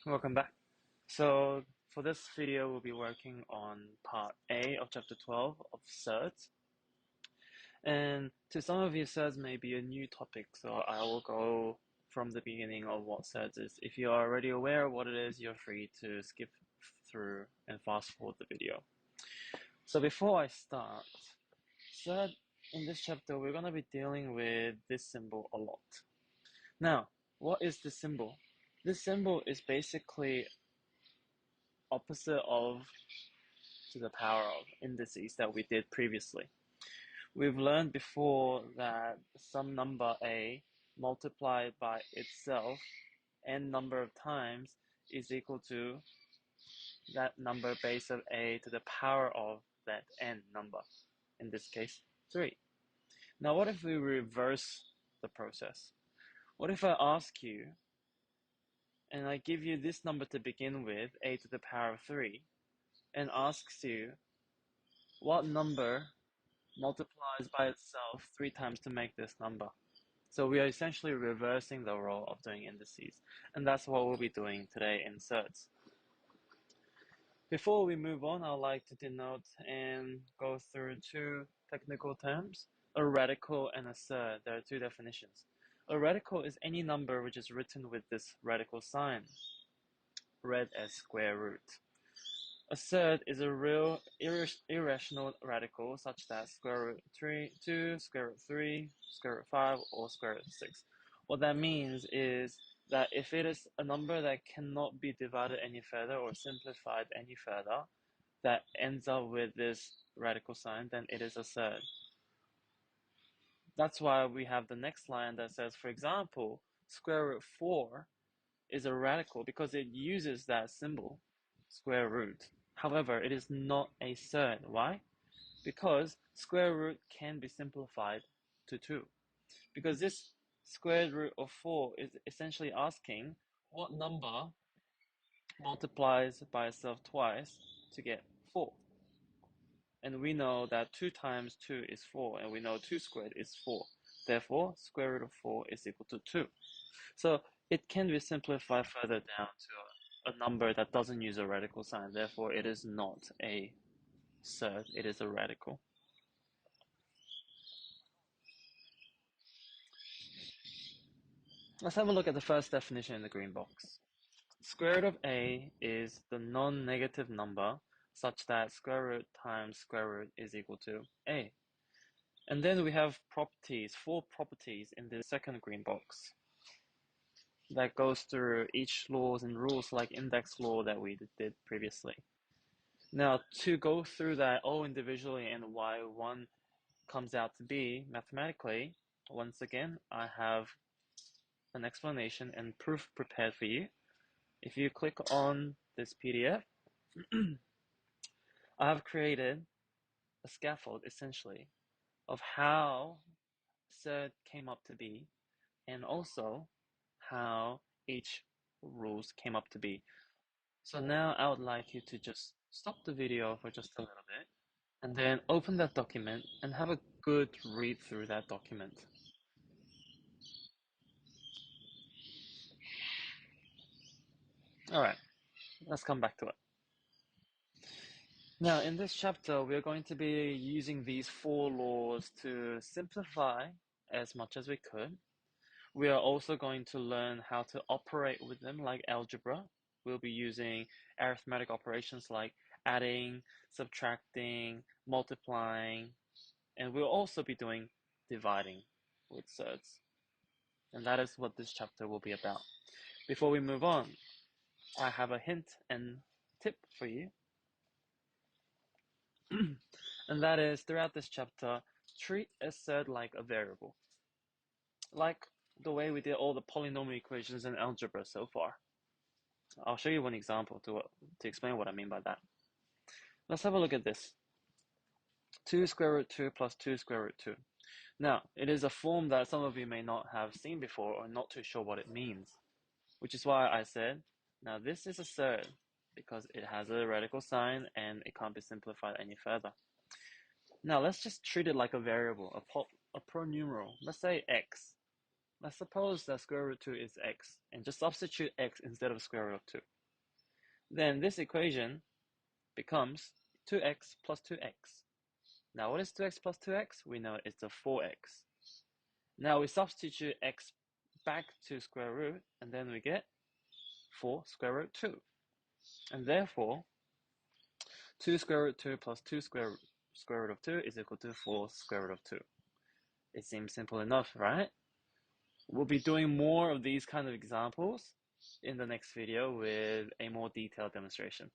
Welcome back. So for this video, we'll be working on part A of chapter 12 of Surds. And to some of you, Surds may be a new topic, so I will go from the beginning of what Surds is. If you are already aware of what it is, you're free to skip through and fast forward the video. So before I start, Surd, in this chapter, we're going to be dealing with this symbol a lot. Now, what is this symbol? This symbol is basically opposite of to the power of indices that we did previously. We've learned before that some number a multiplied by itself n number of times is equal to that number base of a to the power of that n number, in this case 3. Now what if we reverse the process? What if I ask you, and I give you this number to begin with, a to the power of 3, and asks you what number multiplies by itself 3 times to make this number. So we are essentially reversing the role of doing indices, and that's what we'll be doing today in Surds. Before we move on, I'd like to denote and go through two technical terms, a radical and a surd. There are two definitions. A radical is any number which is written with this radical sign, read as square root. A surd is a real irrational radical such that square root 2, square root 3, square root 5, or square root 6. What that means is that if it is a number that cannot be divided any further or simplified any further, that ends up with this radical sign, then it is a surd. That's why we have the next line that says, for example, square root 4 is a radical because it uses that symbol, square root. However, it is not a surd. Why? Because square root can be simplified to 2. Because this square root of 4 is essentially asking what number multiplies by itself twice to get 4. And we know that 2 times 2 is 4, and we know 2 squared is 4. Therefore, square root of 4 is equal to 2. So it can be simplified further down to a number that doesn't use a radical sign. Therefore, it is not a surd, it is a radical. Let's have a look at the first definition in the green box. Square root of a is the non-negative number such that square root times square root is equal to a. And then we have properties, 4 properties in the second green box that goes through each laws and rules like index law that we did previously. Now, to go through that all individually and why one comes out to be mathematically, once again, I have an explanation and proof prepared for you. If you click on this PDF, I have created a scaffold essentially of how surd came up to be and also how each rules came up to be. So now I would like you to just stop the video for just a little bit and then open that document and have a good read through that document. All right, let's come back to it. Now, in this chapter, we're going to be using these 4 laws to simplify as much as we could. We are also going to learn how to operate with them like algebra. We'll be using arithmetic operations like adding, subtracting, multiplying, and we'll also be doing dividing with surds. And that is what this chapter will be about. Before we move on, I have a hint and tip for you. And that is, throughout this chapter, treat a surd like a variable. Like the way we did all the polynomial equations in algebra so far. I'll show you one example to explain what I mean by that. Let's have a look at this. 2 square root 2 plus 2 square root 2. Now, it is a form that some of you may not have seen before or not too sure what it means. Which is why I said, now this is a surd because it has a radical sign and it can't be simplified any further. Now let's just treat it like a variable, a pronumeral. Let's say x. Let's suppose that square root 2 is x, and just substitute x instead of square root of 2. Then this equation becomes 2x plus 2x. Now what is 2x plus 2x? We know it's a 4x. Now we substitute x back to square root, and then we get 4 square root 2. And therefore, 2 square root 2 plus 2 square root of 2 is equal to 4 square root of 2. It seems simple enough, right? We'll be doing more of these kind of examples in the next video with a more detailed demonstration.